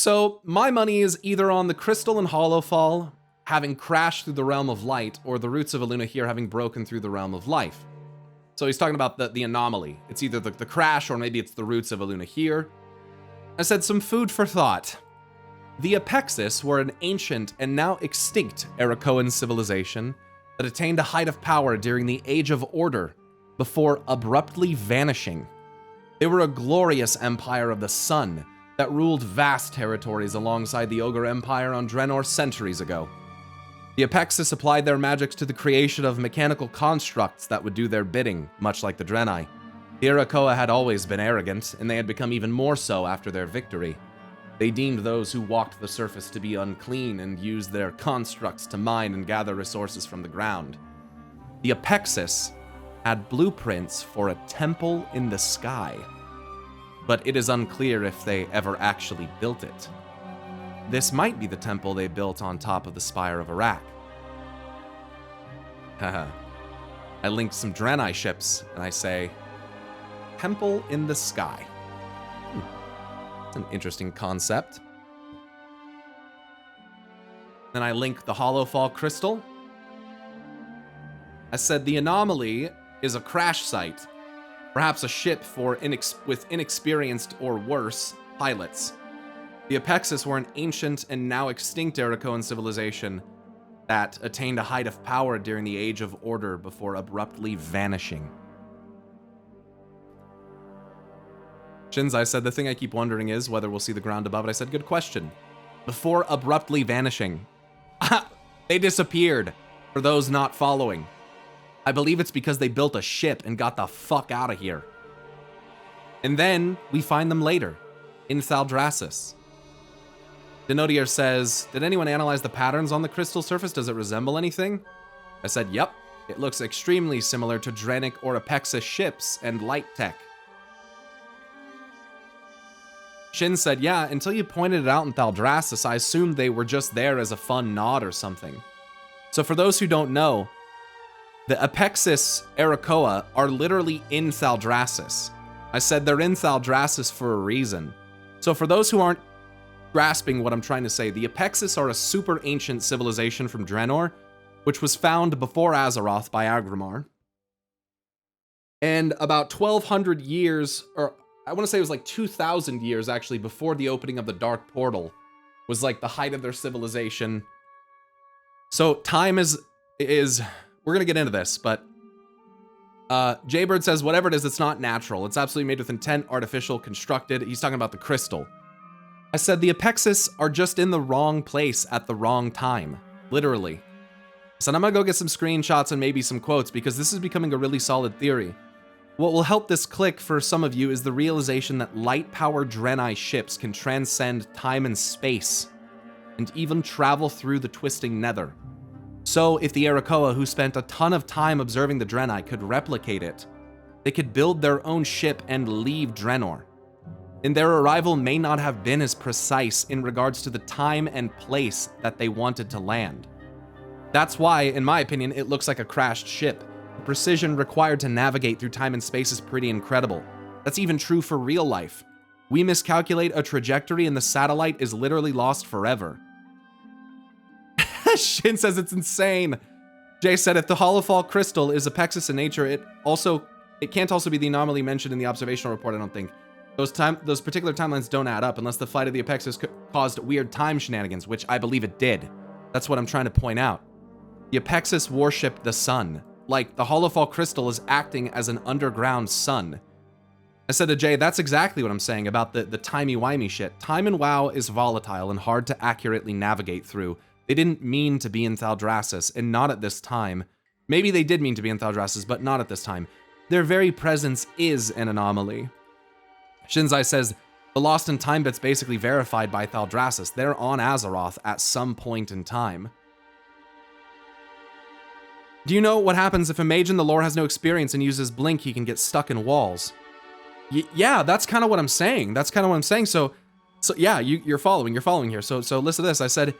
So my money is either on the crystal and Hallowfall having crashed through the realm of light, or the roots of Aluna here having broken through the realm of life. So he's talking about the anomaly. It's either the crash, or maybe it's the roots of Aluna here. I said some food for thought. The Apexis were an ancient and now extinct Arakoan civilization that attained a height of power during the Age of Order, before abruptly vanishing. They were a glorious empire of the sun that ruled vast territories alongside the Ogre Empire on Draenor centuries ago. The Apexis applied their magics to the creation of mechanical constructs that would do their bidding, much like the Draenei. The Arakoa had always been arrogant, and they had become even more so after their victory. They deemed those who walked the surface to be unclean and used their constructs to mine and gather resources from the ground. The Apexis had blueprints for a temple in the sky, but it is unclear if they ever actually built it. This might be the temple they built on top of the Spire of Iraq. Haha. I linked some Draenei ships, and I say, temple in the sky. It's an interesting concept. Then I link the Hallowfall crystal. I said the anomaly is a crash site, perhaps a ship for with inexperienced or worse pilots. The Apexis were an ancient and now extinct Arakoan civilization that attained a height of power during the Age of Order before abruptly vanishing. Shinzai said, the thing I keep wondering is whether we'll see the ground above it. I said, good question. Before abruptly vanishing. They disappeared, for those not following. I believe it's because they built a ship and got the fuck out of here. And then we find them later, in Thaldraszus. Denotier says, did anyone analyze the patterns on the crystal surface? Does it resemble anything? I said, yep. It looks extremely similar to Dranic or Apexis ships and light tech. Shin said, yeah, until you pointed it out in Thaldraszus, I assumed they were just there as a fun nod or something. So for those who don't know, the Apexis Arakoa are literally in Thaldraszus. I said they're in Thaldraszus for a reason. So for those who aren't grasping what I'm trying to say, the Apexis are a super ancient civilization from Draenor, which was found before Azeroth by Agrimar. And about 1,200 years, or I want to say it was like 2,000 years actually, before the opening of the Dark Portal, was like the height of their civilization. So time is we're going to get into this, but Jaybird says, whatever it is, it's not natural. It's absolutely made with intent, artificial, constructed. He's talking about the crystal. I said the Apexis are just in the wrong place at the wrong time. Literally. I said I'm gonna go get some screenshots and maybe some quotes because this is becoming a really solid theory. What will help this click for some of you is the realization that light-powered Draenei ships can transcend time and space and even travel through the twisting nether. So if the Arakoa, who spent a ton of time observing the Draenei, could replicate it, they could build their own ship and leave Draenor. And their arrival may not have been as precise in regards to the time and place that they wanted to land. That's why, in my opinion, it looks like a crashed ship. The precision required to navigate through time and space is pretty incredible. That's even true for real life. We miscalculate a trajectory and the satellite is literally lost forever. Shin says it's insane. Jay said if the Hallowfall crystal is Apexis in nature, it can't also be the anomaly mentioned in the observational report, I don't think. Those particular timelines don't add up unless the flight of the Apexis caused weird time shenanigans, which I believe it did. That's what I'm trying to point out. The Apexis worshipped the sun. Like, the Hallowfall crystal is acting as an underground sun. I said to Jay, that's exactly what I'm saying about the timey-wimey shit. Time in WoW is volatile and hard to accurately navigate through. They didn't mean to be in Thaldraszus, and not at this time. Maybe they did mean to be in Thaldraszus, but not at this time. Their very presence is an anomaly. Shinzai says, the Lost in Time bit's basically verified by Thaldraszus. They're on Azeroth at some point in time. Do you know what happens if a mage in the lore has no experience and uses Blink, he can get stuck in walls? Yeah, that's kind of what I'm saying. So yeah, you're following here. So listen to this. I said,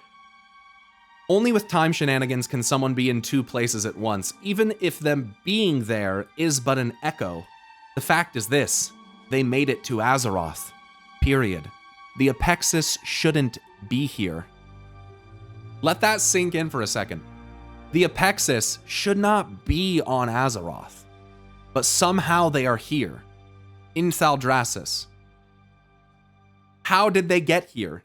only with time shenanigans can someone be in two places at once, even if them being there is but an echo. The fact is this. They made it to Azeroth. Period. the Apexis shouldn't be here. Let that sink in for a second. The Apexis should not be on Azeroth, but somehow they are here, in Thaldraszus. How did they get here?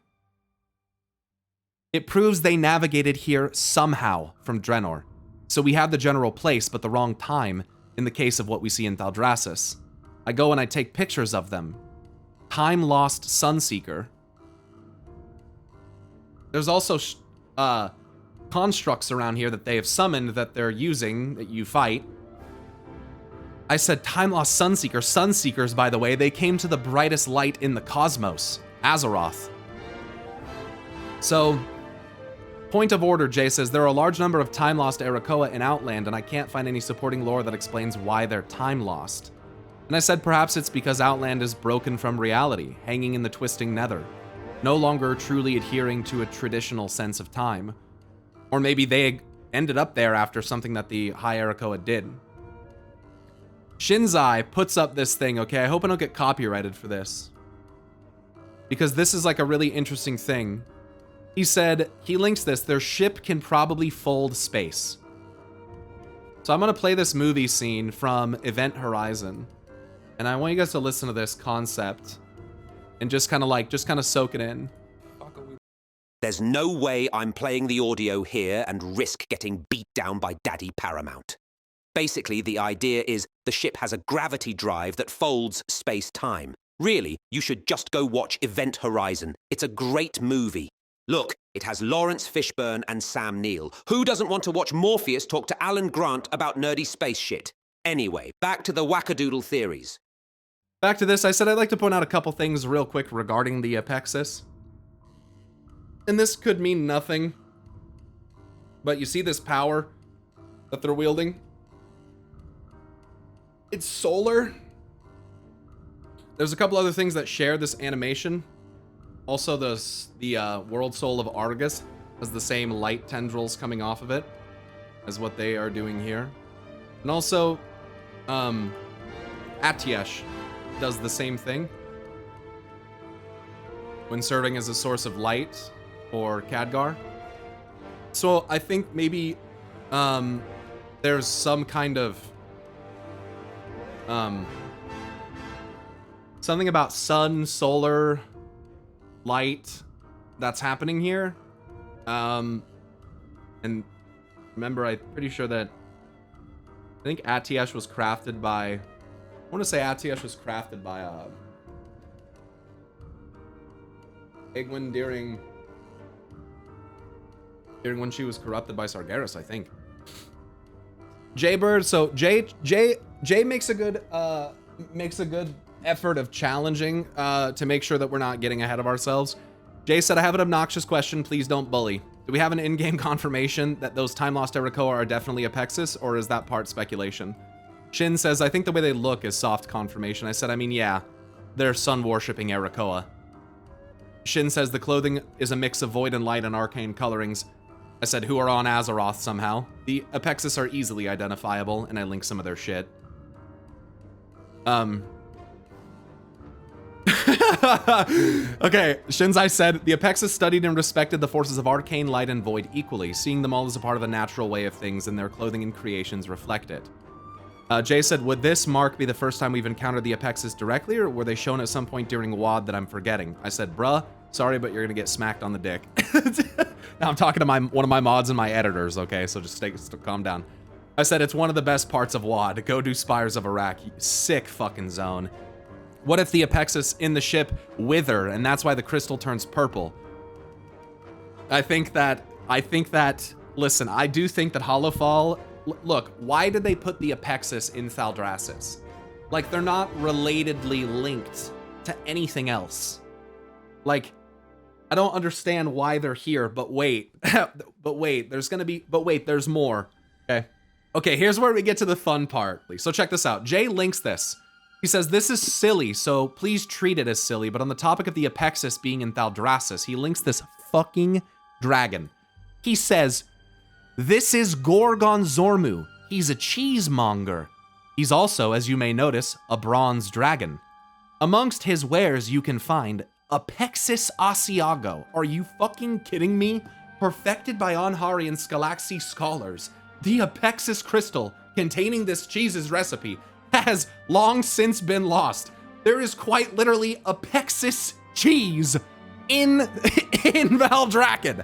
It proves they navigated here somehow from Draenor. So we have the general place, but the wrong time in the case of what we see in Thaldraszus. I go and I take pictures of them. Time-lost Sunseeker. There's also constructs around here that they have summoned that they're using, that you fight. I said time-lost Sunseeker. Sunseekers, by the way, they came to the brightest light in the cosmos, Azeroth. So, point of order, Jay says, there are a large number of time-lost Arakoa in Outland, and I can't find any supporting lore that explains why they're time-lost. And I said perhaps it's because Outland is broken from reality, hanging in the twisting nether, no longer truly adhering to a traditional sense of time. Or maybe they ended up there after something that the High Arakoa did. Shinzai puts up this thing, okay? I hope I don't get copyrighted for this, because this is like a really interesting thing. He said, he links this, their ship can probably fold space. So I'm gonna play this movie scene from Event Horizon, and I want you guys to listen to this concept and just kind of soak it in. There's no way I'm playing the audio here and risk getting beat down by Daddy Paramount. Basically, the idea is the ship has a gravity drive that folds space-time. Really, you should just go watch Event Horizon. It's a great movie. Look, it has Lawrence Fishburne and Sam Neill. Who doesn't want to watch Morpheus talk to Alan Grant about nerdy space shit? Anyway, back to the wackadoodle theories. Back to this, I said I'd like to point out a couple things real quick regarding the Apexis. And this could mean nothing, but you see this power that they're wielding? It's solar. There's a couple other things that share this animation. Also, the World Soul of Argus has the same light tendrils coming off of it as what they are doing here. And also, Atiesh does the same thing when serving as a source of light for Khadgar. So I think maybe there's some kind of something about sun, solar, light that's happening here. And remember, I'm pretty sure that I think Atiesh was crafted by, I want to say Atiesh was crafted by Egwene during when she was corrupted by Sargeras, I think. Jaybird, so Jay makes a good effort of challenging to make sure that we're not getting ahead of ourselves. Jay said, I have an obnoxious question, please don't bully. Do we have an in-game confirmation that those time-lost Arakoa are definitely Apexis, or is that part speculation? Shin says, I think the way they look is soft confirmation. I said, I mean, yeah, they're sun-worshipping Arakoa. Shin says, the clothing is a mix of void and light and arcane colorings. I said, who are on Azeroth somehow. The Apexis are easily identifiable, and I link some of their shit. Okay, Shinzai said, the Apexis studied and respected the forces of arcane, light, and void equally, seeing them all as a part of a natural way of things, and their clothing and creations reflect it. Jay said, would this mark be the first time we've encountered the Apexis directly, or were they shown at some point during WoD that I'm forgetting? I said, bruh, sorry, but you're gonna get smacked on the dick. Now I'm talking to one of my mods and my editors, okay? So just calm down. I said, it's one of the best parts of WoD. Go do Spires of Iraq. Sick fucking zone. What if the Apexis in the ship wither, and that's why the crystal turns purple? I think that, listen, I do think that Hallowfall, look, why did they put the Apexis in Thaldraszus? Like, they're not relatedly linked to anything else. Like, I don't understand why they're here, but wait, there's more, okay? Okay, here's where we get to the fun part. So check this out. Jay links this. He says, this is silly, so please treat it as silly, but on the topic of the Apexis being in Thaldraszus, he links this fucking dragon. He says, this is Gorgon Zormu. He's a cheesemonger. He's also, as you may notice, a bronze dragon. Amongst his wares, you can find Apexis Asiago. Are you fucking kidding me? Perfected by Anhari and Scalaxy scholars, the Apexis crystal containing this cheese's recipe has long since been lost. There is quite literally Apexis cheese in Valdrakken.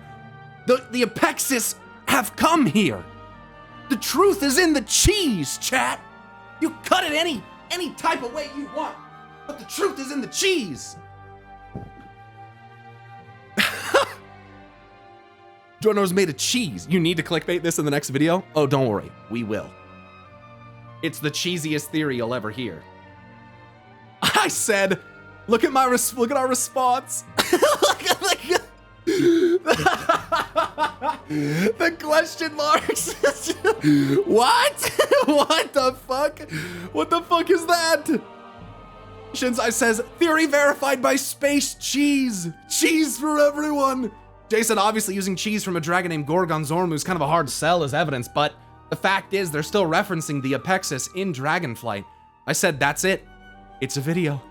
The Apexis have come here. The truth is in the cheese, chat. You cut it any type of way you want, but the truth is in the cheese. Jorno's made of cheese. You need to clickbait this in the next video? Oh, don't worry, we will. It's the cheesiest theory you'll ever hear. I said, look at our response. The question marks. What? What the fuck? What the fuck is that? Shinsai says, theory verified by space cheese. Cheese for everyone. Jason, obviously using cheese from a dragon named Gorgon Zormu is kind of a hard sell as evidence, but the fact is they're still referencing the Apexis in Dragonflight. I said, that's it. It's a video.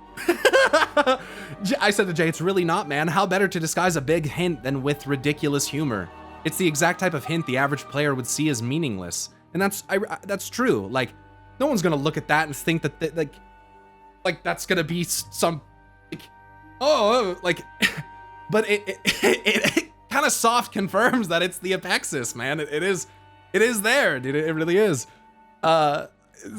I said to Jay, it's really not, man. How better to disguise a big hint than with ridiculous humor? It's the exact type of hint the average player would see as meaningless. And that's true. Like, no one's gonna look at that and think that, like that's gonna be some, like, but it kind of soft confirms that it's the Apexis, man. It is there, dude. It really is.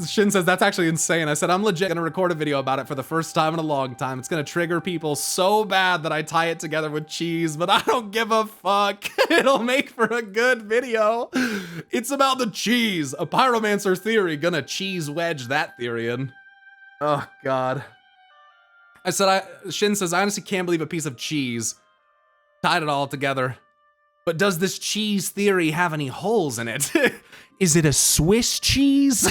Shin says, that's actually insane. I said, I'm legit gonna record a video about it for the first time in a long time. It's gonna trigger people so bad that I tie it together with cheese, but I don't give a fuck. It'll make for a good video. It's about the cheese. A Pyromancer theory, gonna cheese wedge that theory in. Oh, God. I said, Shin says, I honestly can't believe a piece of cheese tied it all together. But does this cheese theory have any holes in it? Is it a Swiss cheese?